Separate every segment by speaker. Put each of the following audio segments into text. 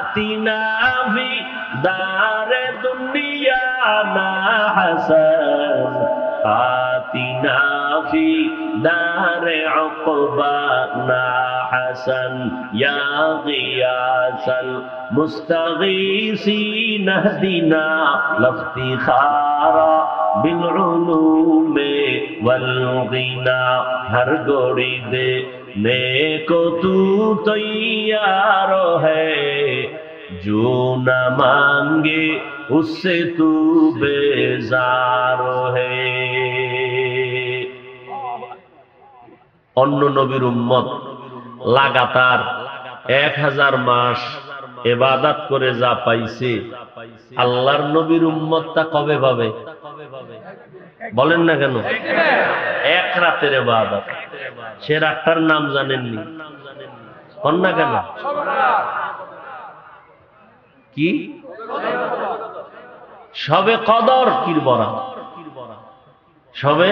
Speaker 1: আতিনা ফি দারে দুনিয়া না হাসান আতিনা ফি দারে উকবা না হাসান ইয়া গিয়াসাল মুস্তাগীসিন ইহদিনা লাফতিখারা বিল উলুমে ওয়াল গিনা হর গোড়ি দে नेको तू तैयार है जो न मांगे उससे तू बेजार है। অন্য নবীর উম্মত লাগাতার 1000 মাস ইবাদত করে যা পাইছে, আল্লাহর নবীর উম্মতটা কবে পাবে? বলেন না কেন? এক রাতের ইবাদত। সে রাতটার নাম জানেননি, কোন না কেন? কি শবে কদর? কির বরাত শবে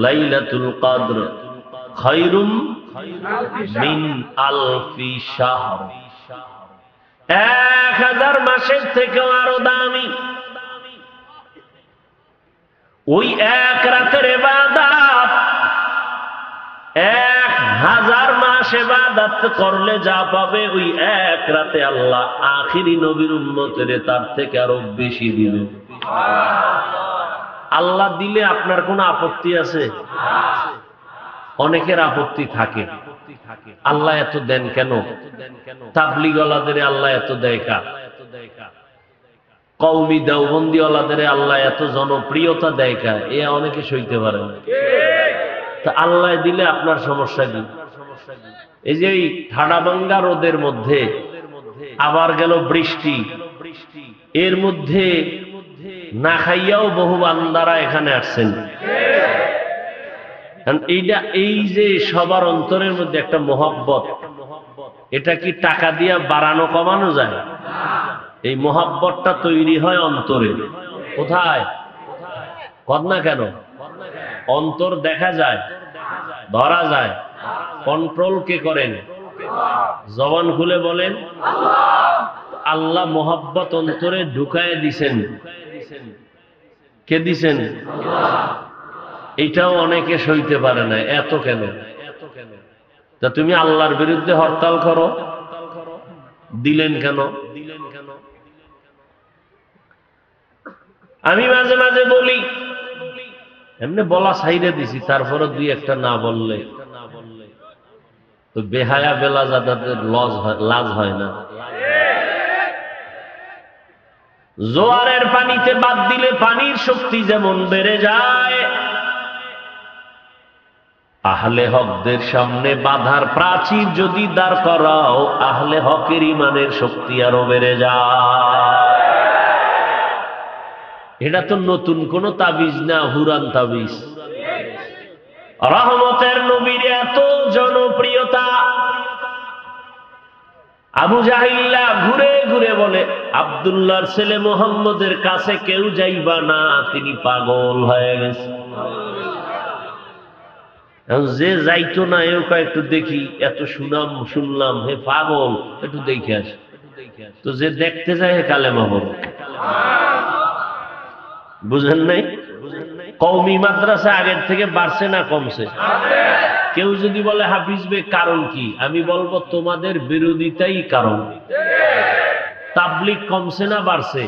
Speaker 1: লাইলাতুল কদর খায়রুম মিন আলফি শাহর, 1000 মাসের থেকেও আরো দামি। ওই এক রাতের ইবাদত 1000 মাস ইবাদত করলে যা পাবে, ওই এক রাতে আল্লাহ আখিরি নবীর উম্মতের তার থেকে আরো বেশি দিবে। আল্লাহ দিলে আপনার কোনো আপত্তি আছে? অনেকের আপত্তি থাকে, আল্লাহ এত দেন কেন? তাবলীগওয়ালাদের আল্লাহ এত দেয় কা? কওমি দেওবন্দিওয়ালাদের আল্লাহ এত জনপ্রিয়তা দেয় কা? এ অনেকে সইতে পারে না। তা আল্লাহ দিলে আপনার সমস্যা কি? এই যে এই ঠাডাভাঙ্গা রোদের মধ্যে আবার গেল বৃষ্টি, এর মধ্যে না খাইয়াও বহু বান্দারা এখানে আসছেন। এইটা, এই যে সবার অন্তরের মধ্যে একটা মহব্বত, এটা কি টাকা দিয়া বাড়ানো কমানো যায়? এই মহব্বতটা তৈরি হয় অন্তরে। কোথায়? কদ না কেন? অন্তর দেখা যায়, ধরা যায়। কন্ট্রোল কে করেন? জবান খুলে বলেন। আল্লাহ মোহাব্বত অন্তরে ঢুকায় দিছেন। কে দিছেন? এটাও অনেকে সইতে পারে না। এত কেন? তা তুমি আল্লাহর বিরুদ্ধে হরতাল করো, দিলেন কেন? আমি মাঝে মাঝে বলি, এমনি বলা সাইরে দিছি, তারপরে দুই একটা না বললে তো বেহায়া বেলাজাদাদের লাজ হয় না। জোয়ারের পানিতে বাদ দিলে পানির শক্তি যেমন বেড়ে যায়, আহলে হকদের সামনে বাধার প্রাচীর যদি দাঁড় করাও, আহলে হকের ইমানের শক্তি আরো বেড়ে যায়। এটা তো নতুন কোন তাবিজ না, হুরান তাবিজ। রহমতের নবীর এত জনপ্রিয়তা, আবু জাহিল্লা ঘুরে ঘুরে বলে, আব্দুল্লাহর ছেলে মুহাম্মদের কাছে কেউ যাইবা না, তিনি পাগল হয়ে গেছে। যে যাইতো না এও একটু দেখি, এত সুনাম শুনলাম, হে পাগল, একটু দেখে আস। তো যে দেখতে যায় হে কালেমা পড়ে। বুঝেন নাই? কওমি মাদ্রাসা আগের থেকে বাড়ছে না কমছে? কেউ যদি বলে হাফিজ বে কারণ কি, আমি বলবো তোমাদের বিরোধিতাই কারণ। তাবলীগ কমছে না বাড়ছে?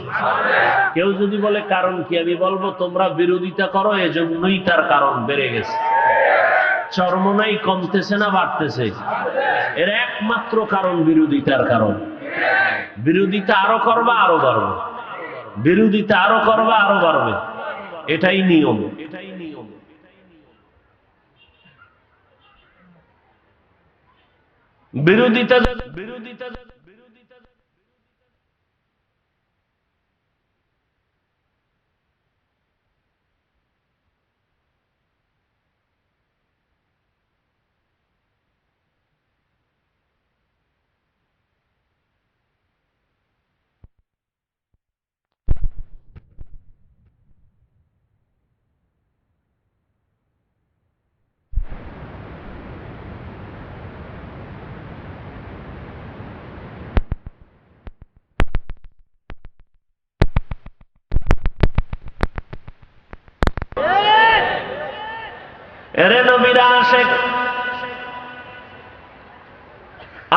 Speaker 1: কেউ যদি বলে কারণ কি, আমি বলবো তোমরা বিরোধিতা করো, এজন্যই তার কারণ বেড়ে গেছে। চরমনাই কমতেছে না বাড়তেছে? এর একমাত্র কারণ বিরোধিতার কারণ। বিরোধিতা আরো করবা আরো বাড়বে, বিরোধিতা আরো করবা আরো বাড়বে, এটাই নিয়ম। বিরোধিতা এরে নবীর আশিক,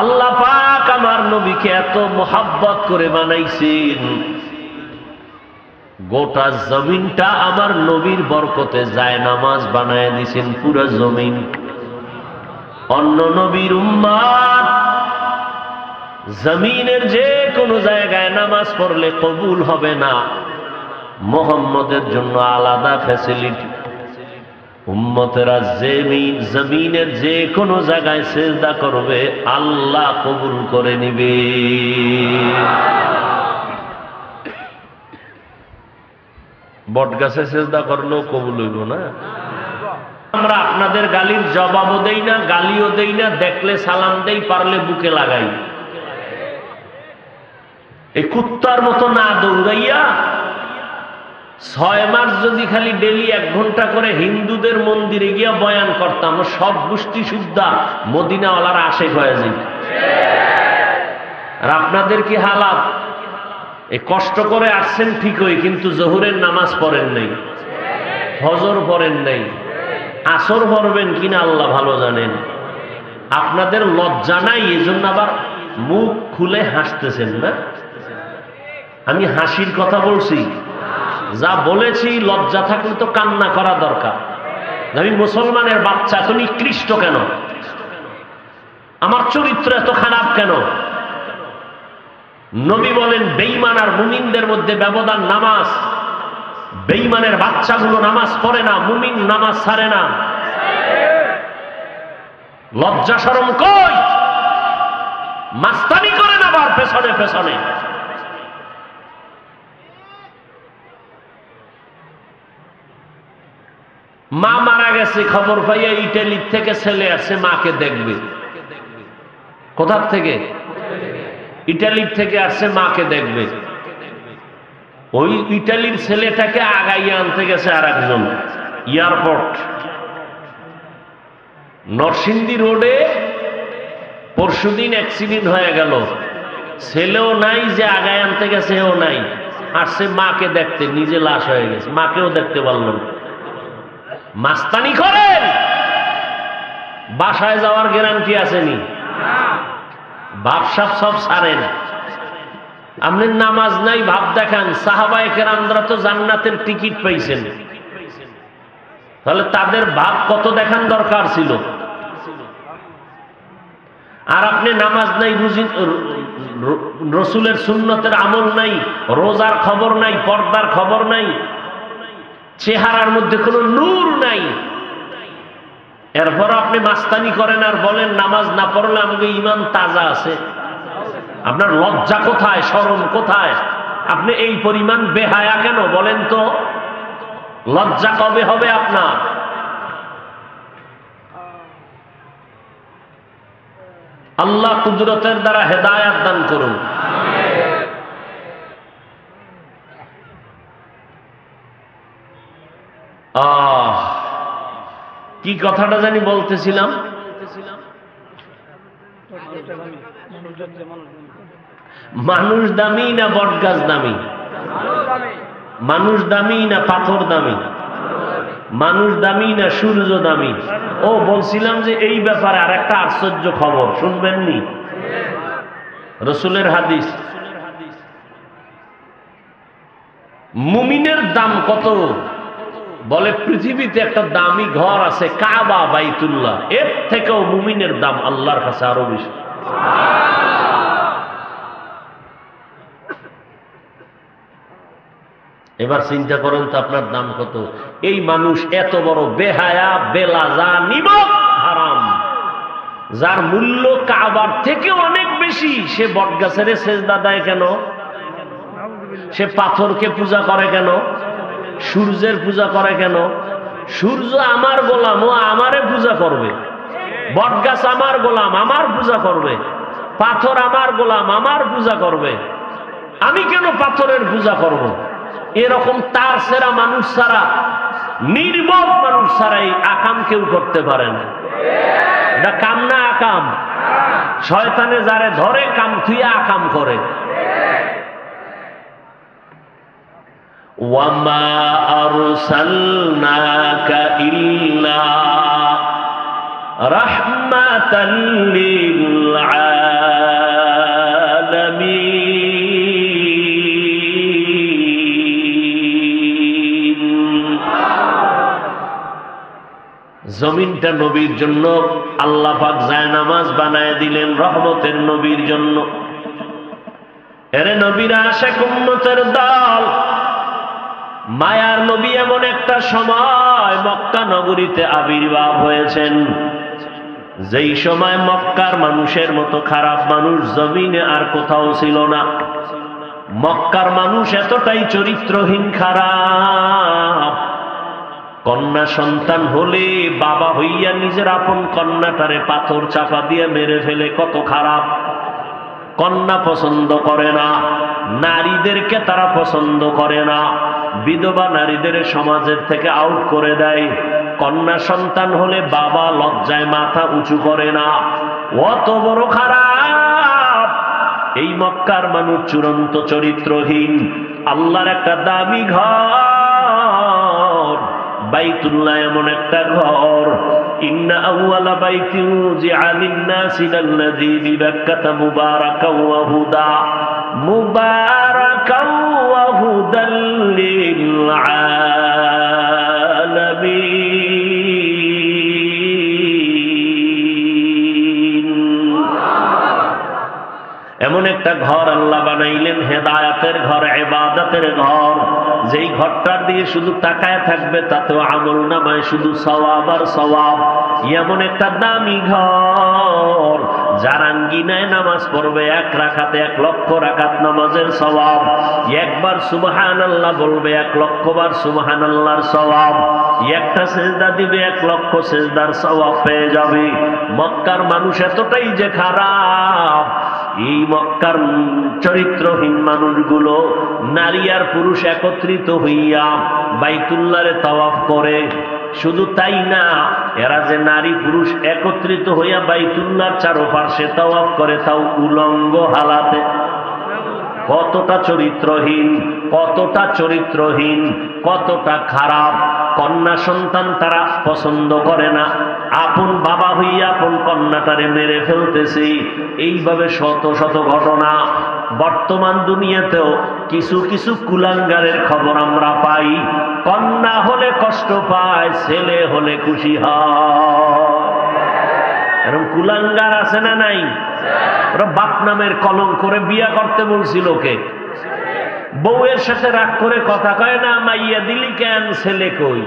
Speaker 1: আল্লাহ পাক আমার নবীকে এত মোহাব্বত করে বানাইছেন, গোটা জমিনটা আমার নবীর বরকতে যায় নামাজ বানায় দিছেন। পুরা জমিন অন্য নবীর উম্মাত জমিনের যে কোনো জায়গায় নামাজ পড়লে কবুল হবে না, মুহাম্মদের জন্য আলাদা ফ্যাসিলিটি। উম্মতেরা জমিনের যে কোনো জায়গায় সেজদা করবে আল্লাহ কবুল করে নিবে। বটগাছে সেজদা করলেও কবুল হইব না। আমরা আপনাদের গালির জবাবও দেই না, গালিও দেই না, দেখলে সালাম দেই, পারলে বুকে লাগাই। এই কুত্তার মতো না দৌড়াইয়া 6 মাস যদি খালি ডেলি 1 ঘন্টা করে হিন্দুদের মন্দিরে গিয়া বয়ান করতাম, সব গোষ্ঠী শুদ্ধা মদিনাওয়ালার আশেক হয়ে যায়। আর আপনাদের কি হালাত? এই কষ্ট করে আসছেন ঠিকই, কিন্তু জোহরের নামাজ পড়েন নাই, ফজর পড়েন নাই, আসর পড়বেন কিনা আল্লাহ ভালো জানেন। আপনাদের লজ্জা নাই, এজন্য আবার মুখ খুলে হাসতেছেন না। আমি হাসির কথা বলছি, যা বলেছি লজ্জা থাকলে তো কান্না করা দরকার। আমি মুসলমানের বাচ্চা এত নিকৃষ্ট কেন? আমার চরিত্র এত খারাপ কেন? নবী বলেন বেঈমান আর মুমিনদের মধ্যে ব্যবধান নামাজ। বেঈমানের বাচ্চাগুলো নামাজ পড়ে না, মুমিন নামাজ ছাড়ে না। লজ্জা শরম কই? মাস্তানি করেন আবার পেছনে পেছনে। মা মারা গেছে, খবর পাইয়া ইটালি থেকে ছেলে আসছে মাকে দেখবে। কোথার থেকে? ইটালির থেকে আসছে মাকে দেখবে। ওই ইটালির ছেলেটাকে আগাইয়া আনতে গেছে আর একজন। এয়ারপোর্ট নরসিংদী রোডে পরশুদিন অ্যাক্সিডেন্ট হয়ে গেল। ছেলেও নাই, যে আগায় আনতে গেছে এও নাই, আসছে মাকে দেখতে, নিজে লাশ হয়ে গেছে, মাকেও দেখতে পারলাম। মাস্তানি করেন, বাসায় যাওয়ার গ্যারান্টি আসেনি। ভাবসাব সব ছাড়েন। আপনি নামাজ নাই ভাব দেখান। সাহাবায়ে কেরামরা তো জান্নাতের টিকিট পাইছেন, তাহলে তাদের ভাব কত দেখান দরকার ছিল। আর আপনি নামাজ নাই, রসুলের সুন্নতের আমল নাই, রোজার খবর নাই, পর্দার খবর নাই, চেহারার মধ্যে কোনো নূর নাই। এরপর আপনি মাস্তানি করেন আর বলেন নামাজ না পড়লে আমাকে ঈমান তাজা আছে। আপনার লজ্জা কোথায়? শরম কোথায়? আপনি এই পরিমাণ বেহায়া কেন বলেন তো? লজ্জা কবে হবে আপনার? আল্লাহ কুদরতের দ্বারা হেদায়াত দান করুন। কি কথাটা জানি বলতেছিলাম? মানুষ দামি না বটগাছ দামি? মানুষ দামি না পাথর দামি? মানুষ দামি না সূর্য দামি? ও বলছিলাম যে এই ব্যাপারে আর একটা আশ্চর্য খবর শুনবেননি? রসুলের হাদিস। মুমিনের দাম কত? বলে পৃথিবীতে একটা দামি ঘর আছে কাবা বাইতুল্লাহ, এর থেকেও মুমিনের দাম আল্লাহর কাছে আরো বেশি। এবার চিন্তা করেন তো আপনার দাম কত? এই মানুষ এত বড় বেহায়া, বেলাজা, নিমক, হারাম, যার মূল্য কাবার থেকে অনেক বেশি, সে বটগাছের সেজদা দেয় কেন? সে পাথরকে পূজা করে কেন? সূর্যের পূজা করে কেন? সূর্য আমার গোলাম, ও আমারে পূজা করবে। বটগাছ আমার গোলাম, আমার পূজা করবে। পাথর আমার গোলাম, আমার পূজা করবে। আমি কেন পাথরের পূজা করব? এরকম তার সেরা মানুষ ছাড়া, নির্বোধ মানুষ ছাড়া এই আকাম কেউ করতে পারে না। এটা কাম না আকাম? শয়তানে যারে ধরে কাম থুইয়া আকাম করে। ওয়ামা আরসালনাকা ইল্লা রাহমাতাল লিল আলামিন। জমিনটা নবীর জন্য আল্লাহ পাক জায়নামাজ বানায় দিলেন রহমতের নবীর জন্য। এরে নবীর আশিক উম্মতের দল, মায়ার নবী এমন একটা সময় মক্কা নগরীতে আবির্ভাব হয়েছেন, যেই সময় মক্কার মানুষের মতো খারাপ মানুষ জমিনে আর কোথাও ছিল না। মক্কার মানুষ এতটাই চরিত্রহীন, খারাপ। কন্যা সন্তান হলে বাবা হইয়া নিজের আপন কন্যাটারে পাথর চাপা দিয়ে মেরে ফেলে, কত খারাপ। কন্যা পছন্দ করে না, নারীদেরকে তারা পছন্দ করে না, বিধবা নারীদের সমাজের থেকে আউট করে দেয়। কন্যা সন্তান হলে বাবা লজ্জায় মাথা উঁচু করে না, অত বড় খারাপ। এই মক্কার মানুষ চূড়ান্ত চরিত্রহীন। আল্লাহর একটা দামি ঘর বাইতুল্লাহ, এমন একটা ঘর। ইন্না আউয়ালা বাইতিন উযিআ লিন-নাসি লাল্লাযী বিবাক্কাতা মুবারাকাও ওয়া হুদা, মুবারাকাও ওয়া হুদাল লিল আলামিন। এমন একটা ঘর আল্লাহ বানাইলেন, হেদায়েতের ঘর, ইবাদতের ঘর। যেই ঘরটার দিয়ে শুধু তাকায় থাকবে তাতেও আমল নামায় শুধু সওয়াব আর সওয়াব। এমন একটা দামি ঘর, যার আঙ্গিনায় নামাজ পড়বে 1 রাকাতে 1 লক্ষ রাকাত নামাজের সওয়াব। একবার সুবহানাল্লাহ বলবে 1 লক্ষ বার সুবহানাল্লাহর সওয়াব। একটা সেজদা দিবে 1 লক্ষ সেজদার সওয়াব পেয়ে যাবে। মক্কার মানুষ এতটাই যে খারাপ, এই মক্কার চরিত্রহীন মানুষগুলো নারী আর পুরুষ একত্রিত হইয়া বাইতুল্লাহরে তাওয়াফ করে। শুধু তাই না, এরা যে নারী পুরুষ একত্রিত হইয়া বাইতুল্লাহর চারপাশে তাওয়াফ করে, তাও উলঙ্গ হালাতে। কতটা চরিত্রহীন, কতটা চরিত্রহীন, কতটা খারাপ। কন্যা সন্তান তারা পছন্দ করে না, আপন বাবা হইয়া আপন কন্যাটারে মেরে ফেলতেছে। এইভাবে শত শত ঘটনা বর্তমান দুনিয়াতেও কিছু কিছু কুলাঙ্গারের খবর আমরা পাই। কন্যা হলে কষ্ট পায়, ছেলে হলে খুশি হয়। এরকম কুলাঙ্গার আছে না নাই? ওরা বাপ নামের কলঙ্ক করে বিয়া করতে বলছিল কে? বউয়ের সাথে রাগ করে কথা কয় না, মাইয়া দিলি কেন, ছেলে কই?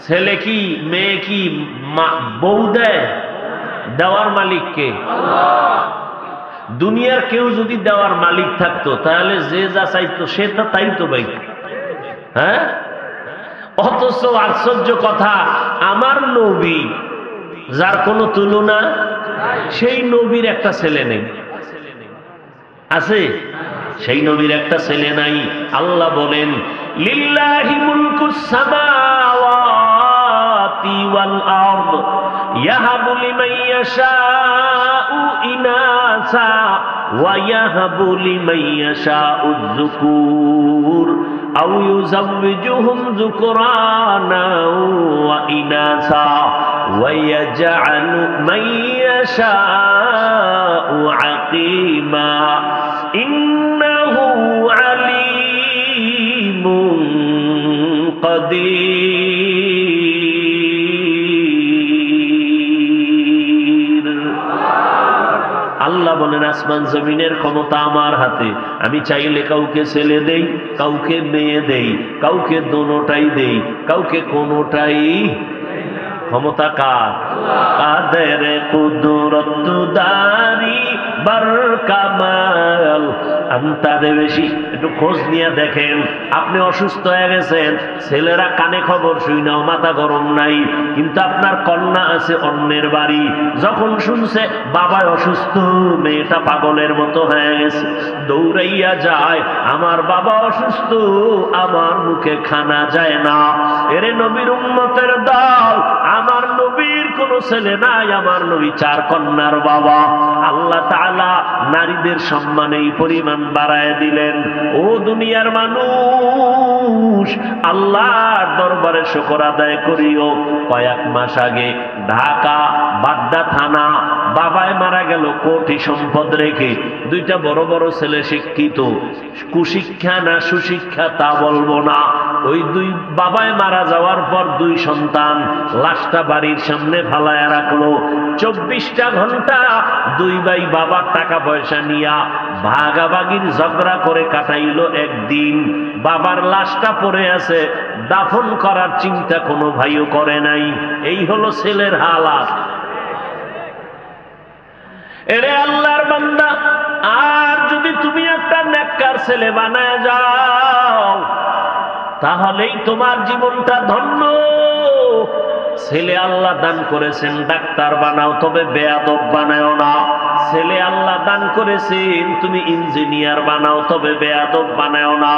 Speaker 1: ছেলে কি মেয়ে কি বউ দেয়? দেওয়ার মালিক কে? দুনিয়ার কেউ যদি দেওয়ার মালিক থাকতো তাহলে যে যা চাইতো সে তা তাই তো ভাই। হ্যাঁ, অথচ আশ্চর্য কথা, আমার নবী যার কোনো তুলনা, সেই নবীর একটা ছেলে নেই। আছে? সেই নবীর একটা ছেলে নাই। আল্লাহ বলেন, লিল্লাহি মুলকুস সামাওয়াতি ওয়াল আরদ ইয়াহাবু লিমান ইয়াশাউ ইনাসা ওয়া ইয়াহাবু লিমান ইয়াশাউ যুকুর আও ইউযাওবিজুহুম যুকরানা ওয়া ইনাসা ওয়া ইয়াজআলু মান ইয়াশাউ আকিমা ইন্নাহু আলীমুন কাদির। আল্লাহ বলেন, আসমান জমিনের ক্ষমতা আমার হাতে। আমি চাইলে কাউকে ছেলে দেই, কাউকে মেয়ে দেই, কাউকে দোনোটাই দেই, কাউকে কোনোটাই। ক্ষমতা কার? কাদের কুদরত দারি বার কামাল আন্তারে বেশি। একটু খোঁজ নিয়ে দেখেন, আপনি অসুস্থ হয়ে গেছেন, ছেলেরা কানে খবর শুই নাও, মাথা গরম নাই, কিন্তু আপনার কন্যা আছে অন্যের বাড়ি। যখন শুনছে বাবা অসুস্থ, মেয়েটা পাগলের মতো হয়ে গেছে, দৌড়াইয়া যায়, আমার বাবা অসুস্থ, আমার মুখে খানা যায় না। এরে নবীর উম্মতের দল, আমার নবীর কোনো ছেলে নাই, আমার নবী 4 কন্যার বাবা। আল্লাহ তাআলা নারীদের সম্মান এই পরিমাণ বাড়ায় দিলেন। ও দুনিয়ার মানুষ, আল্লাহর দরবারে শুকর আদায় করিও। কয়েক মাস আগে ঢাকা বাড্ডা থানা, বাবায় মারা গেল কোটি সম্পদ রেখে। 2টা বড় বড় ছেলে শিক্ষিত, কুশিক্ষা না সুশিক্ষা তা বলবো না। ওই 2 বাবায় মারা যাওয়ার পর 2 সন্তান লাশটা বাড়ির সামনে ফালায়া রাখলো। 24টা ঘন্টা 2 ভাই বাবার টাকা পয়সা নিয়া ভাগাভাগির ঝগড়া করে কাটাইলো একদিন। বাবার লাশটা পড়ে আছে, দাফন করার চিন্তা কোনো ভাইও করে নাই। এই হলো ছেলের হালাত। এরে আল্লাহর বান্দা, আর যদি তুমি একটা নেককার ছেলে বানায় যাও, তাহলেই তোমার জীবনটা ধন্য। ছেলে আল্লাহ দান করেছেন, ডাক্তার বানাও, তবে বেয়াদব বানাও না। ছেলে আল্লাহ দান করেছেন, তুমি ইঞ্জিনিয়ার বানাও, তবে বেয়াদব বানাও না।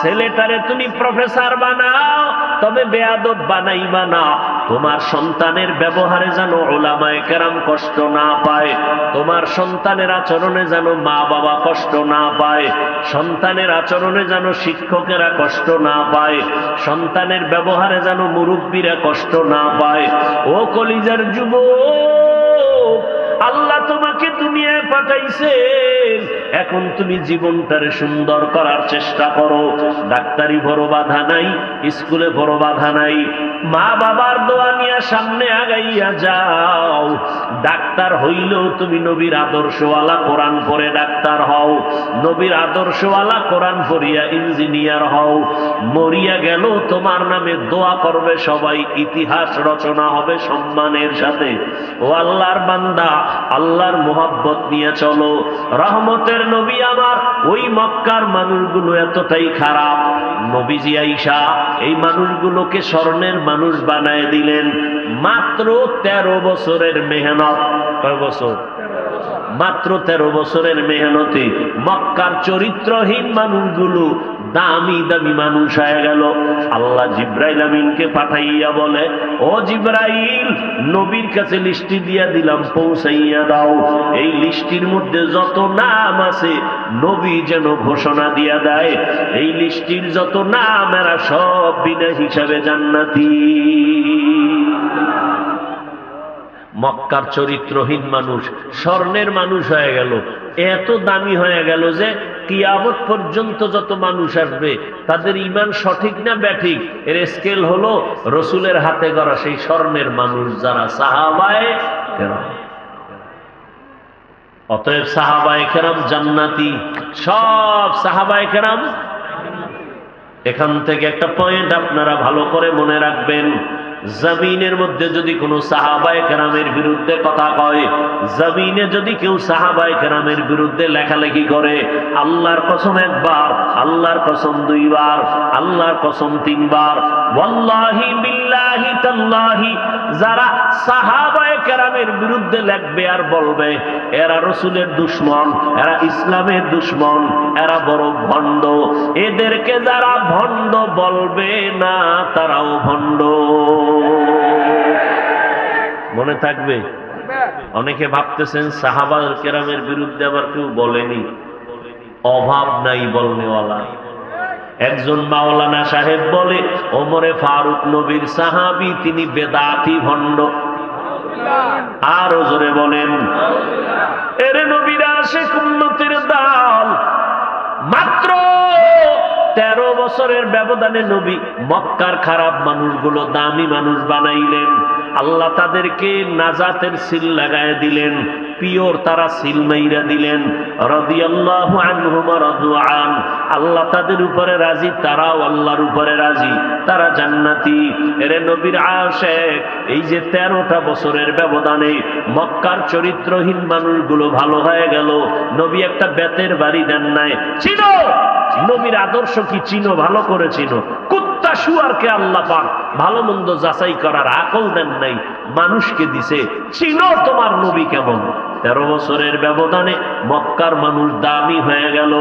Speaker 1: ছেলেটারে তুমি প্রফেসর বানাও, তবে বেয়াদব বানাইবা না। তোমার সন্তানের ব্যবহারে যেন উলামায়ে কেরাম কষ্ট না পায়, তোমার সন্তানের আচরণে যেন মা বাবা কষ্ট না পায়, সন্তানের আচরণে যেন শিক্ষকেরা কষ্ট না পায়, সন্তানের ব্যবহারে যেন মুরব্বীরা কষ্ট না পায়। ও কলিজার যুবক, আল্লাহ তোমাকে দুনিয়ায় পাঠাইছেন, এখন তুমি জীবনটারে সুন্দর করার চেষ্টা করো। ডাক্তারি বড় বাধা নাই, স্কুলে বড় বাধা নাই, মা বাবার দোয়া নিয়ে সামনে আগাইয়া যাও। ডাক্তার হইলেও তুমি নবীর আদর্শওয়ালা কোরআন পড়ে ডাক্তার হও, নবীর আদর্শওয়ালা কোরআন পড়িয়া ইঞ্জিনিয়ার হও। মরিয়া গেল তোমার নামে দোয়া করবে সবাই, ইতিহাস রচনা হবে সম্মানের সাথে। ও আল্লাহর বান্দা, আল্লাহর মোহাব্বত নিয়ে চলো। রহমতের নবী আমার, ওই মক্কার মানুষগুলো এতটাই খারাপ, নবীজি আইসা এই মানুষগুলোকে স্বর্ণের মানুষ বানায় দিলেন। মাত্র 13 বছরের মেহনত। কয় বছর? মাত্র 13 বছরের মেহনতে মক্কার চরিত্রহীন মানুষগুলো দামি দামি মানুষ হয়ে গেল। আল্লাহ জিব্রাইল আমিনকে পাঠাইয়া বলে, ও জিব্রাইল, নবীর কাছে লিস্টি দিয়া দিলাম, পৌঁছাইয়া দাও। এই লিস্টির মধ্যে যত নাম আছে নবী যেন ঘোষণা দিয়া দেয়, এই লিস্টির যত নাম এরা সব বিনা হিসাবে জান্নাতি। মক্কার চরিত্রহীন মানুষ স্বর্ণের মানুষ হয়ে গেল, এত দামি হয়ে গেল যে কিয়ামত পর্যন্ত যত মানুষ আসবে তাদের ঈমান সঠিক না ব্যাঠিক এর স্কেল হলো রসুলের হাতে গড়া সেই স্বর্ণের মানুষ যারা সাহাবায়ে কেরাম। অতএব সাহাবায়ে কেরাম জান্নাতি, সব সাহাবায়ে কেরাম। এখান থেকে একটা পয়েন্ট আপনারা ভালো করে মনে রাখবেন, জমিনের মধ্যে যদি কোনো সাহাবায়ে কেরামের বিরুদ্ধে কথা কয়, জমিনে যদি কেউ সাহাবায়ে কেরামের বিরুদ্ধে লেখালেখি করে, আল্লাহর কসম 1 বার, আল্লাহর কসম 2 বার, আল্লাহর কসম 3 বার, ওয়াল্লাহি বিল্লাহি তাল্লাহি, যারা সাহাবায়ে কেরামের বিরুদ্ধে লেখবে আর বলবে এরা রসুলের দুশমন, এরা ইসলামের দুশমন, এরা বড় ভণ্ড, এদেরকে যারা ভণ্ড বলবে না তারাও ভণ্ড। মনে থাকবে। অনেকে ভাবতেছেন সাহাবা কেরামের বিরুদ্ধে আবার কেউ বলেনি, অভাব নাই বলনেওয়ালা। একজন মাওলানা সাহেব বলে, ওমরে ফারুক নবীর সাহাবী, তিনি বেদাতি ভণ্ড। আরো জোরে বলেন, এরে নবীর আশিক উম্মতের দল। মাত্র 13 বছরের ব্যবধানে নবী মক্কার খারাপ মানুষগুলো দামি মানুষ বানাইলেন। আল্লাহ তাদেরকে নাজাতের সিল লাগায় দিলেন, পিওর তারা সিল মাইরা দিলেন। রাদিয়াল্লাহু আনহুম ওয়া রাদু আন, আল্লাহ তাদের উপরে রাজি, তারাও আল্লাহর উপরে রাজি, তারা জান্নাতি। এরে নবীর আশিক, এই যে 13টা বছরের ব্যবধানে মক্কার চরিত্রহীন মানুষগুলো ভালো হয়ে গেল। নবী একটা বেতের বাড়ি দেন নাই, চিনো নবীর আদর্শ কি, চিনো, ভালো করে চিনো। কুত্তা শুয়ারকে আল্লাহ পাক ভালো মন্দ যাচাই করার আকল দেন নাই, মানুষকে দিছে। চিনো তোমার নবী কেমন। 13 বছরের ব্যবধানে মক্কার মানুষ দামি হয়ে গেল।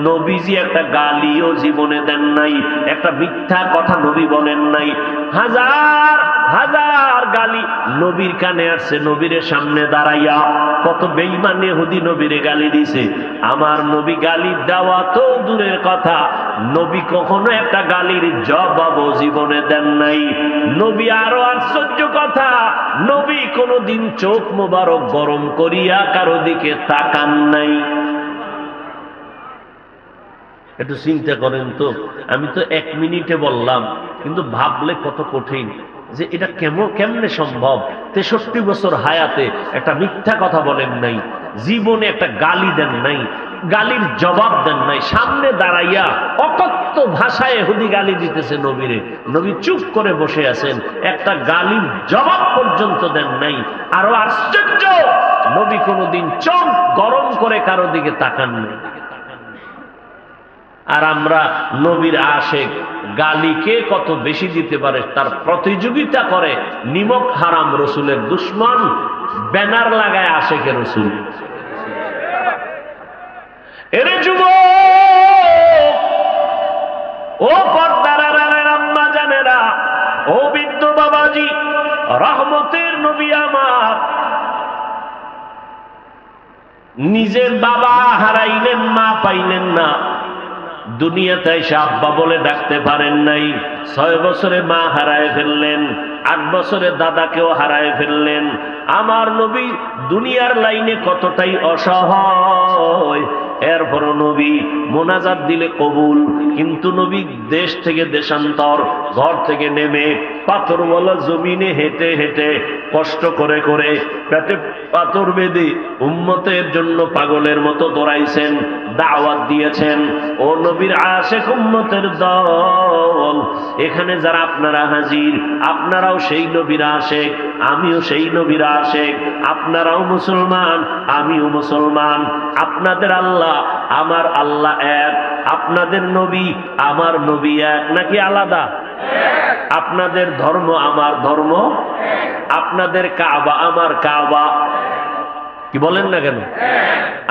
Speaker 1: নবীজি একটা গালিও জীবনে দেন নাই, একটা মিথ্যা কথা নবী বলেন নাই। হাজার হাজার গালি নবীর কানে আসছে, নবীর সামনে দাঁড়াইয়া কত বেঈমান ইহুদি নবীরে গালি দিছে। আমার নবী গালি দেওয়া তো দূরের কথা, নবী কখনো একটা গালির জবাবও জীবনে দেন নাই। নবী আরো আশ্চর্য কথা, নবী কোনোদিন চোখ মোবারক গরম করিয়া কারো দিকে তাকান নাই। একটু চিন্তা করেন তো, আমি তো 1 মিনিটে বললাম, কিন্তু ভাবলে কত কঠিন যে এটা কেমনে সম্ভব। 63 বছর হায়াতে একটা মিথ্যা কথা বলেন নাই, জীবনে একটা গালি দেন নাই, গালির জবাব দেন নাই, সামনে দাঁড়াইয়া অকথ্য ভাষায় ইহুদি গালি দিতেছে নবীরে, নবী চুপ করে বসে আছেন, একটা গালির জবাব পর্যন্ত দেন নাই। আরো আশ্চর্য, নবী কোনোদিন চোখ গরম করে কারো দিকে তাকান নাই। আর আমরা নবীর আশেক, গালিকে কত বেশি দিতে পারে তার প্রতিযোগিতা করে নিমক হারাম রসুলের দুশ্মন, ব্যানার লাগায় আশেকে রসুল। এরে যুবক, ও পর্দার আড়ালের আম্মা জানেরা, ও বৃদ্ধ বাবাজি, রহমতের নবী আমার নিজের বাবা হারাইলেন, মা পাইলেন না, দুনিয়াতে এসে আব্বা বলে ডাকতে পারেন নাই। 6 বছরে মা হারায় ফেললেন, 8 বছরে দাদাকেও হারায় ফেললেন। আমার নবী দুনিয়ার লাইনে কতটাই অসহায়, এরপরও নবী মোনাজাত দিলে কবুল, কিন্তু নবী দেশ থেকে দেশান্তর, ঘর থেকে নেমে পাথরওয়ালা জমিনে হেঁটে হেঁটে কষ্ট করে করে পেটে পাথর বেঁধে উম্মতের জন্য পাগলের মতো দৌড়াইছেন, দাওয়াত দিয়েছেন। ও নবীর আশেক উম্মতের দল, এখানে যারা আপনারা হাজির, আপনারাও সেই নবীর আশেক, আমিও সেই নবীর আশেক। আপনারাও মুসলমান, আমিও মুসলমান। আপনাদের আল্লাহ আমার আল্লাহ এক, আপনাদের নবী আমার নবী এক, নাকি আলাদা? আপনাদের ধর্ম আমার ধর্ম, আপনাদের কাবা আমার কাবা, কি বলেন না কেন?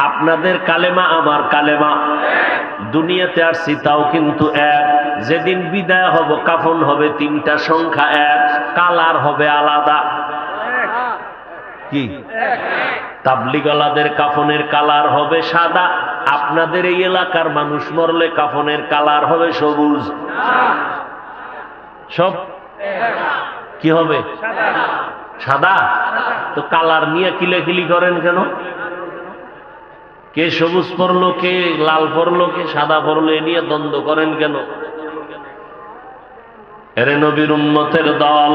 Speaker 1: আপনাদের কালেমা আমার কালেমা। দুনিয়াতে আসছি তাও কিন্তু এক। যেদিন বিদায় হব কাফন হবে 3টা, সংখ্যা এক, কালার হবে আলাদা। কি? তাবলিগওয়ালাদের কাফনের কালার হবে সাদা, আপনাদের এই এলাকার মানুষ মরলে কাফনের কালার হবে সবুজ। সব কি হবে? সাদা। তো কালার নিয়ে কিলাকিলি করেন কেন? কে সবুজ পরলো, কে লাল পরলো, কে সাদা পরলো, এ নিয়ে দ্বন্দ্ব করেন কেন? এরে নবীর উম্মতের দল,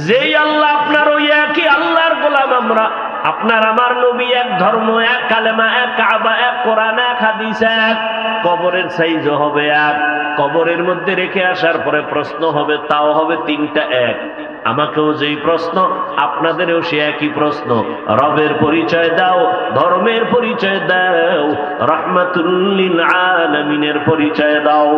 Speaker 1: যেই আল্লাহ আপনার ওই একই আল্লাহর গোলাম আমরা, আপনার আমার নবী এক, ধর্ম এক, কালেমা এক, কাবা এক, কোরআন এক, হাদিস এক, কবরের সাইজও হবে এক, কবরের মধ্যে রেখে আসার পরে প্রশ্ন হবে, তাও হবে 3টা এক। আমাকেও যেই প্রশ্ন, আপনাদেরও সে একই প্রশ্ন। রবের পরিচয় দাও, ধর্মের পরিচয় দাও, রাহমাতুল লিল আলামিনের পরিচয় দাও।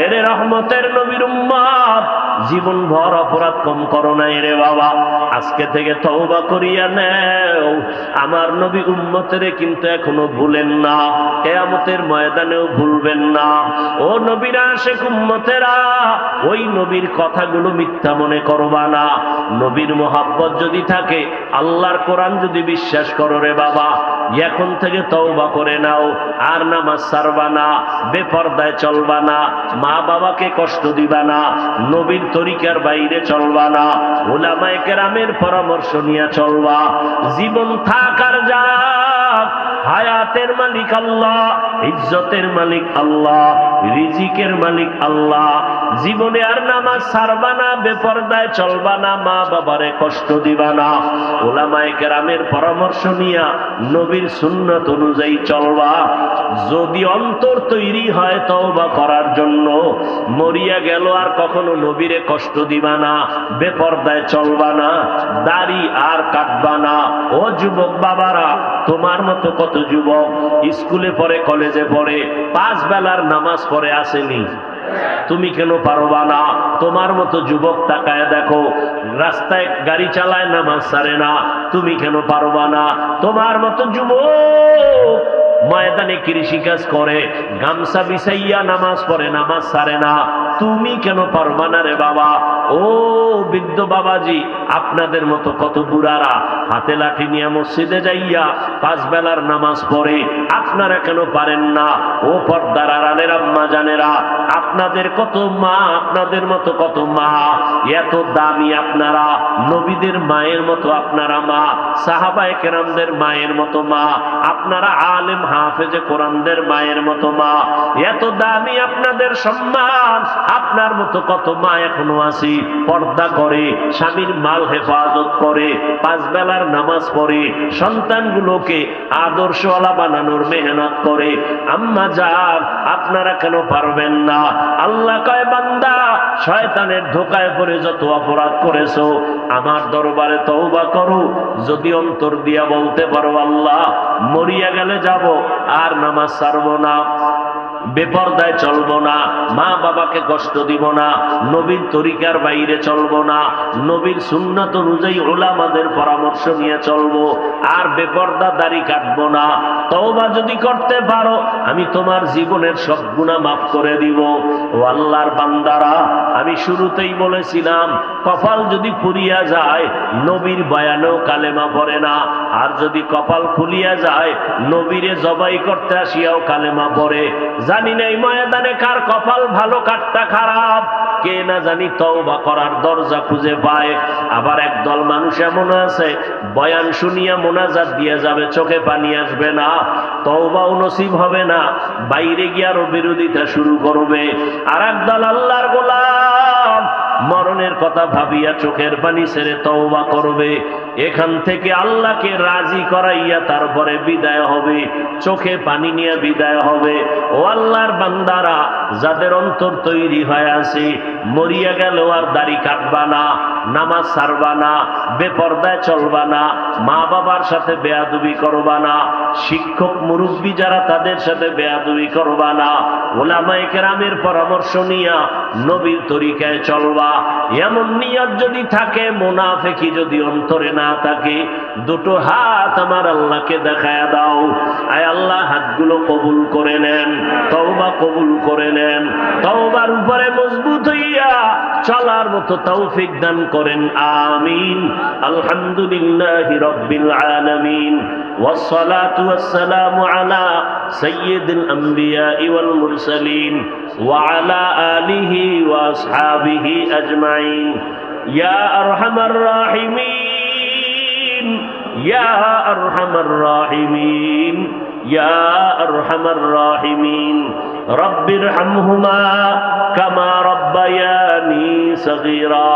Speaker 1: এরে রহমতের নবীর উম্মত, জীবন ভর অপরাধ কম করো না রে বাবা, আজকে থেকে তওবা করিয়া নেও। আমার নবী উম্মতের কিন্তু এখনো ভুলেন না, কিয়ামতের ময়দানেও ভুলবেন না। ও নবীর আশিক উম্মতেরা, ওই নবীর কথাগুলো মিথ্যা মনে করবা না। নবীর মোহাব্বত যদি থাকে, আল্লাহর কোরআন যদি বিশ্বাস করো রে বাবা, এখন থেকে তওবা করে নাও। আর নামাজ ছাড়বা না, বেপরদায় চলবা না, মা বাবাকে কষ্ট দিবা না, নবীর তরিকার বাইরে চলবা না, উলামায়ে কেরামের পরামর্শ নিয়ে চলবা। জীবন থাকার যাক, হায়াতের মালিক আল্লাহ, ইজ্জতের মালিক আল্লাহ, রিজিকের মালিক আল্লাহ। জীবনে আর নামাজ ছাড়বা না, বেপরদায় চলবা না, মা বাবারে কষ্ট দিবা না, উলামায়ে কেরামের পরামর্শ নিয়া নবীর সুন্নাত অনুযায়ী চলবা। যদি অন্তর তৈরি হয় তওবা করার জন্য, মরিয়া গেল আর কখনো নবীরে কষ্ট দিবা না, বেপরদায় চলবা না, দাড়ি আর কাটবা না। ও যুবক বাবারা, তোমার মতো কত যুবক স্কুলে পড়ে, কলেজে পড়ে, 5 বেলার নামাজ পড়ে আসেনি, তুমি কেন পারবা না? তোমার মতো যুবক তাকায় দেখো, রাস্তায় গাড়ি চালায়, নামাজ ছাড়ে না, তুমি কেন পারবা না? তোমার মতো যুবক ময়দানে কৃষিকাজ করে, গামছা বিছাইয়া নামাজ পড়ে, নামাজ ছাড়ে না, তুমি কেন পারবা না রে বাবা? ও ও বৃদ্ধ বাবাজি, আপনাদের মতো কত বুড়ারা হাতে লাঠি নিয়ে মসজিদে যাইয়া 5 বেলার নামাজ পড়ে, আপনারা কেন পারেন না? ও পর্দার আড়ালের আম্মা জানেরা, আপনাদের কত মা, আপনাদের মতো কত মা, এত দামি আপনারা, নবীদের মায়ের মতো আপনারা মা, সাহাবায়ে কেরামদের মায়ের মতো মা, আপনারা আলেম হাফেজে কোরআনদের মায়ের মতো মা, এত দামি আপনাদের সম্মান। আপনার মতো কত মা এখনো আছি, পর্দা করে, স্বামীর মাল হেফাজত করে, 5 বেলার নামাজ পড়ে, সন্তানগুলোকে আদর্শওয়ালা বানানোর মেহনত করে। আম্মা জান, আপনারা কেন পারবেন না? আল্লাহ কয়, বান্দা শয়তানের ধোকায় পড়ে যত অপরাধ করেছো আমার দরবারে তওবা করো। যদি অন্তর দিয়া বলতে পারো আল্লাহ মরিয়া গেলে যাব, আর নামাজ ছাড়বো না, বেপরদায় চলবো না, মা বাবাকে কষ্ট দিব না, নবীর তরিকার বাইরে চলবো না, নবীর সুন্নাত অনুযায়ী উলামাদের পরামর্শ নিয়ে চলবো, আর বেপরদা দাড়ি কাটবো না, তওবা যদি করতে পারো আমি তোমার জীবনের সব গুনাহ মাফ করে দিব। ও আল্লাহর বান্দারা, আমি শুরুতেই বলেছিলাম কপাল যদি পুড়িয়া যায় নবীর বয়ানেও কালেমা পড়ে না, আর যদি কপাল খুলিয়া যায় নবীরে জবাই করতে আসিয়াও কালেমা পড়ে। জানি না এই ময়দানে কার কপাল ভালো কারটা খারাপ, কে না জানি তওবা করার দরজা খুঁজে পায়। আবার একদল মানুষ এমন আছে বয়ান শুনিয়া মোনাজাত দিয়ে যাবে, চোখে পানি আসবে না, তওবাও নসিব হবে না, বাইরে গিয়ে আরো বিরোধিতা শুরু করবে। আর একদল আল্লাহর গোলাম মরণের কথা ভাবিয়া চোখের পানি ছেড়ে তওবা করবে, এখান থেকে আল্লাহকে রাজি করাইয়া তারপরে বিদায় হবে, চোখে পানি নিয়ে বিদায় হবে। ও আল্লাহর বান্দারা, যাদের অন্তর তৈরি হয়ে আছে মরিয়া গেলেও আর দাড়ি কাটবা না, নামাজ ছাড়বা না, বেপরদায় চলবা না, মা বাবার সাথে বেয়াদবি করবা না, শিক্ষক মুরব্বী যারা তাদের সাথে বেয়াদবি করবা না, ওলামায়ে কেরামের পরামর্শ নিয়া নবীর তরিকায় চলবা। এমন নিয়ত যদি থাকে, মুনাফিকি যদি অন্তরে না থাকে, দুটো হাত আমার আল্লাহকে দেখায়া দাও। আয় আল্লাহ, হাতগুলো কবুল করে নেন, তওবা কবুল করে নেন, তওবার উপরে মজবুত হইয়া চলার মতো তৌফিক দান করেন, আমিন। আলহামদুলিল্লাহি রাব্বিল আলামিন, ওয়াসসালাতু ওয়াসসালামু আলা সাইয়্যিদিল আমবিয়াই ওয়াল মুরসালিন ওয়া আলা আলিহি ওয়া আসহাবিহি আজমাইন। ইয়া আরহামার রাহিমিন, ইয়া আরহামার রাহিমিন, ইয়া আরহামার রাহিমিন। রব্বিরহামহুমা কামা রব্বায়ানি সগীরা।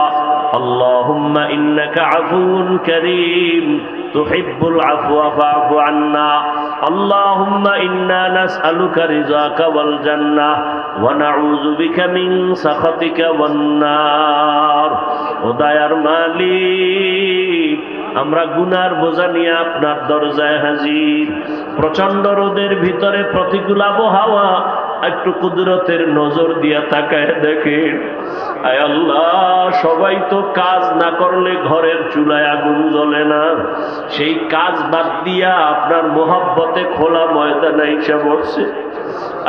Speaker 1: আল্লাহুম্মা ইন্নাকা আফুউন কারীম তুহিব্বুল আফওয়া ফা'ফু আন্না। আল্লাহুম্মা ইন্না নাসআলুকা রিযাকা ওয়াল জান্নাহ ওয়া নাউযু বিকা মিন সাখাতিকা ওয়ান নার। ও দয়ার মালিক, আমরা গুনার বোঝা নিয়ে আপনার দরজায় হাজির। প্রচন্ড রোদের ভিতরে, প্রতিকূল আবহাওয়া, একটু কুদরতের নজর দিয়া তাকায় দেখেন। আয় আল্লাহ, সবাই তো কাজ না করলে ঘরের চুলায় আগুন জ্বলে না, সেই কাজ বাদ দিয়া আপনার মোহাব্বতে খোলা ময়দানে এসে বসছে।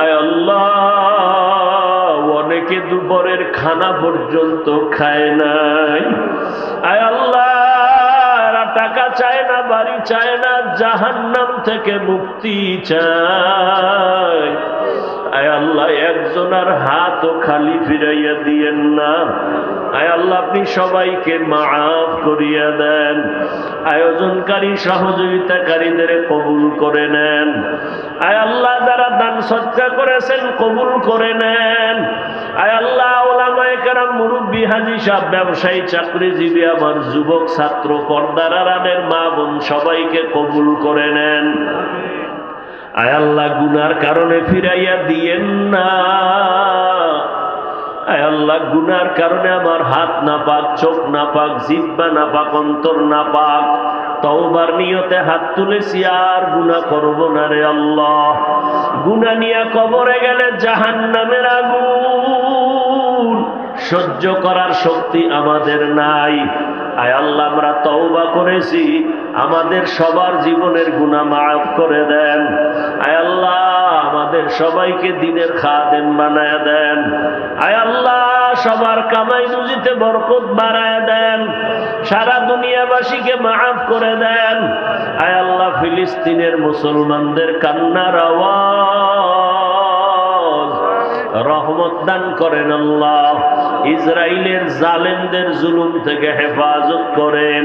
Speaker 1: আয় আল্লাহ, অনেকে দুপুরের খানা পর্যন্ত খায় নাই। আয় আল্লাহ, টাকা চায় না, বাড়ি চায় না, জাহান্নাম থেকে মুক্তি চায়। আয় আল্লাহ, একজনের হাতও খালি ফিরাইয়া দিয়েন না। আয় আল্লাহ, আপনি সবাইকে মাফ করিয়া দেন। আয়োজনকারী সহযোগিতাকারীদের কবুল করে নেন। আয় আল্লাহ, যারা দান সদকা করেছেন কবুল করে নেন। আয় আল্লাহ, ওলামায়ে কেরাম, মুরব্বী, হাজী সাহেব, ব্যবসায়ী, চাকরিজীবী, আমার যুবক, ছাত্র, পর্দার আড়ালের মা বোন, সবাইকে কবুল করে নেন। আয় আল্লাহ, গুনার কারণে ফিরাইয়া দিয়েন না। আয় আল্লাহ, গুনার কারণে আমার হাত না পাক, চোখ না পাক, জিহ্বা না পাক, অন্তর না পাক, তওবার নিয়তে হাত তুলেছি, আর গুনাহ করব না রে আল্লাহ। গুনাহ নিয়ে কবরে গেলে জাহান্নামের আগুন সহ্য করার শক্তি আমাদের নাই। আয় আল্লাহ, আমরা তওবা করেছি, আমাদের সবার জীবনের গুনাহ মাফ করে দেন। আয় আল্লাহ, আমাদের সবাইকে দিনের খাদেম বানায় দেন। আয় আল্লাহ সবার কামাই রুজিতে বরকত বাড়ায় দেন, সারা দুনিয়াবাসীকে মাফ করে দেন। আয় আল্লাহ ফিলিস্তিনের মুসলমানদের কান্নার আওয়াজ রহমত দান করেন আল্লাহ। ইসরায়েলের জালেমদের জুলুম থেকে হেফাজত করেন।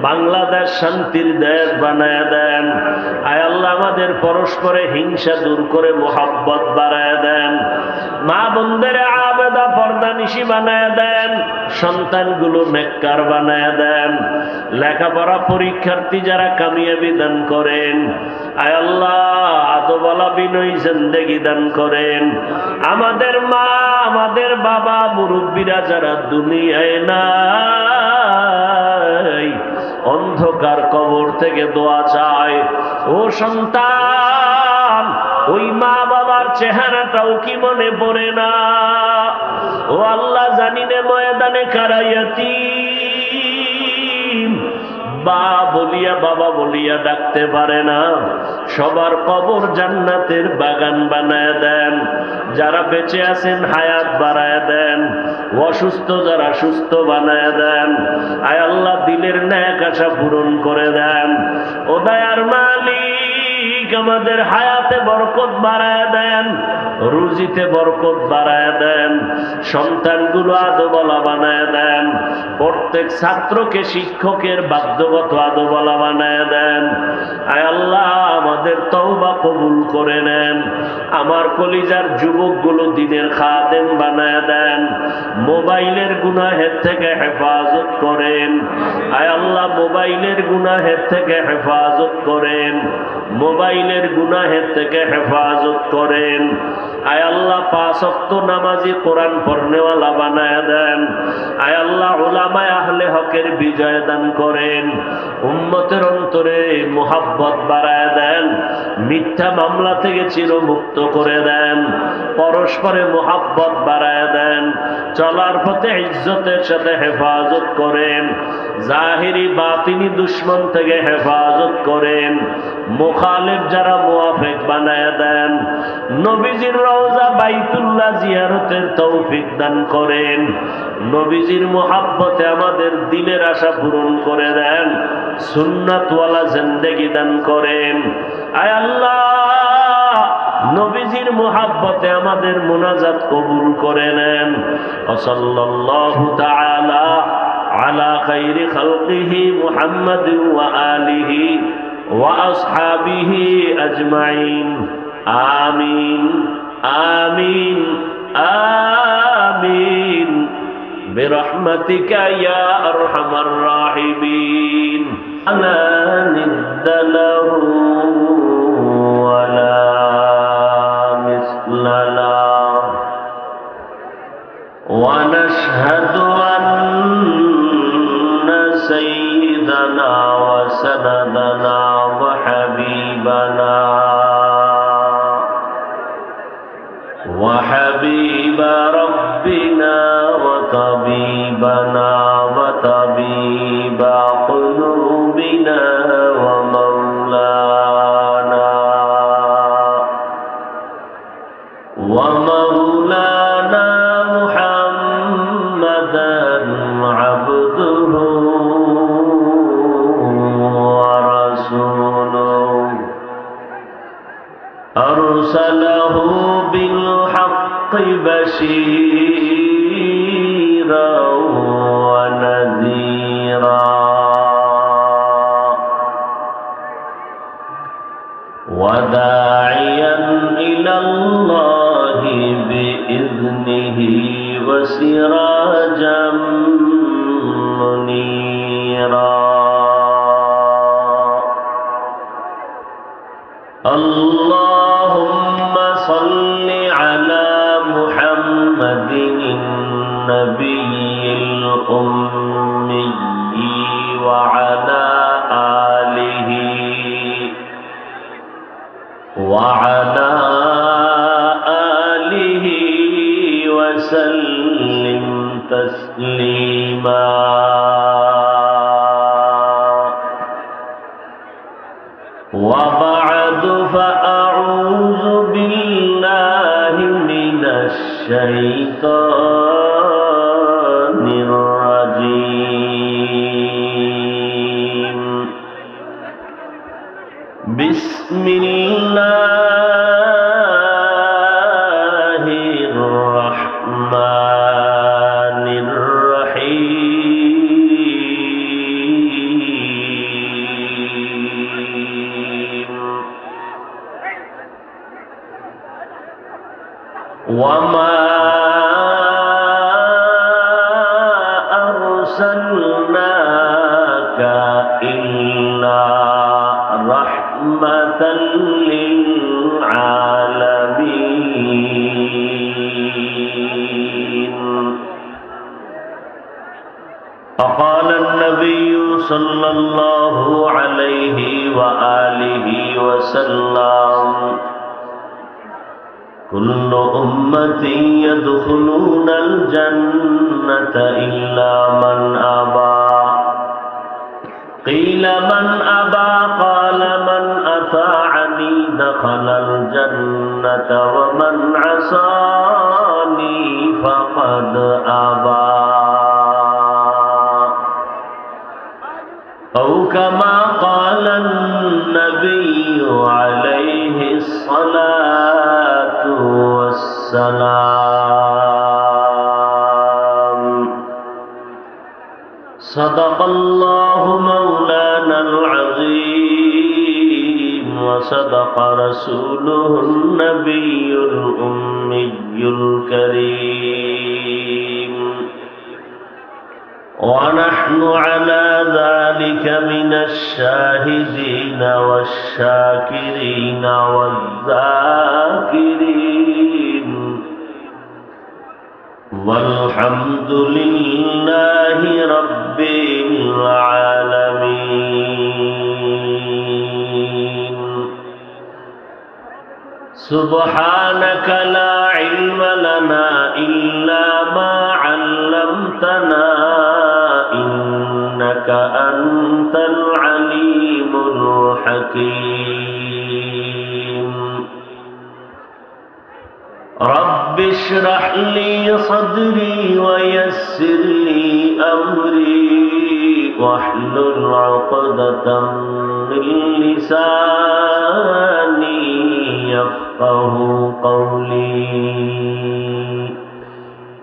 Speaker 1: বাংলাদেশ শান্তির দেশ বানায় দেন। আয় আল্লাহ আমাদের পরস্পরে হিংসা দূর করে মোহাব্বত বাড়ায় দেন। মা বোনদের আবেদা পর্দানিশী বানায় দেন। সন্তানগুলো নেককার বানায় দেন। লেখাপড়া পরীক্ষার্থী যারা কামিয়াবি দান করেন। আয় আল্লাহ আদবওয়ালা বিনয়ী জিন্দেগি দান করেন। আমাদের মা আমাদের বাবা মুরব্বীরা যারা দুনিয়ায় নাই, অন্ধকার কবর থেকে দোয়া চায়। ও সন্তান, ওই মা বাবার চেহারাটাও কি মনে পড়ে না? ও আল্লাহ, জানি না ময়দানে কারাইয়াতি বা বলিয়া বাবা বলিয়া ডাকতে পারে না। সবার কবর জান্নাতের বাগান বানায় দেন। যারা বেঁচে আছেন হায়াত বাড়ায় দেন। অসুস্থ যারা সুস্থ বানায় দেন। আয় আল্লাহ দিলের ন্যাক আশা পূরণ করে দেন। ও দয়ার মালিক, আমাদের হায়াতে বরকত বাড়ায় দেন, রুজিতে বরকত বাড়ায় দেন, সন্তানগুলো আদবওয়ালা বানায় দেন, প্রত্যেক ছাত্রকে শিক্ষকের বাধ্যগত আদবওয়ালা বানায় দেন। আয় আল্লাহ আমাদের তওবা কবুল করে নেন। আমার কলিজার যুবকগুলো দিনের খাদেম বানায় দেন। মোবাইলের গুনাহের থেকে হেফাজত করেন। আয় আল্লাহ মোবাইলের গুনাহের থেকে হেফাজত করেন। মোবাইলের গুনাহের থেকে হেফাজত করেন। আয় আল্লাহ 5 ওয়াক্ত নামাজি কোরআন পড়নেওয়ালা বানায় দেন। আয় আল্লাহ উলামায়ে আহলে হকের বিজয় দান করেন। উম্মতের অন্তরে মুহাব্বত বাড়ায় দেন। মিথ্যা মামলা থেকে চিরমুক্ত করে দেন। পরস্পরে মুহাব্বত বাড়ায় দেন। চলার পথে ইজ্জতের সাথে হেফাজত করেন। জাহিরি বাতিনি দুশ্মন থেকে হেফাজত করেন। মুখালিফ যারা মুওয়াফিক বানায় দেন। নবীজির রওজা বাইতুল্লাহ জিয়ারতের তৌফিক দান করেন। নবীজির মুহাব্বতে আমাদের দিলের আশা পূরণ করে দেন। সুন্নাতওয়ালা জিন্দেগি দান করেন। আয় আল্লাহ নবীজির মুহাব্বতে আমাদের মুনাজাত কবুল করে নেন। সাল্লাল্লাহু তাআলা আলা খাইরি খালকিহি মুহাম্মাদিন ওয়া আলিহি ওয়া আসহাবিহি আজমাইন। আমিন আমিন আমিন বিরহমাতিকা ইয়া আরহামার রাহিমিন। লা নিদ্দা লাহু ওয়া লা মিসলা লাহু ওয়া নাশহাদু আন্না সাইয়্যিদানা ওয়া সানাদানা ওয়া হাবিবানা وحبيب ربنا وطبيبنا وطبيب قلوبنا ومولانا محمدا عبده ورسوله أرسله بالحق بشيرا ونذيرا وداعيا إلى الله بإذنه وسراجا منيرا. اللهم صل على محمد النبي الأمي وعلى آله وسلم تسليما. وبعد فأعوذ بالله الشيطان الرجيم بسم الله الرحمن الرحيم وما أرسلناك إلا رحمة للعالمين فقال النبي صلى الله عليه وآله وسلم كل أمتي يدخلون الجنة إلا من أبى قيل من أبى قال من أطاعني دخل الجنة ومن عصاني فقد أبى أو كما قال النبي عليه الصلاة والسلام صدق الله مولانا العظيم وصدق رسوله النبي الأمي الكريم ونحن على ذلك من الشاهدين والشاكرين والذاكرين والحمد لله رب العالمين سبحانك لا علم لنا إلا ما علمتنا إنك أنت العليم الحكيم رب اشرح لي صدري ويسر لي أمري واحلل عقدة من لساني يفقه قولي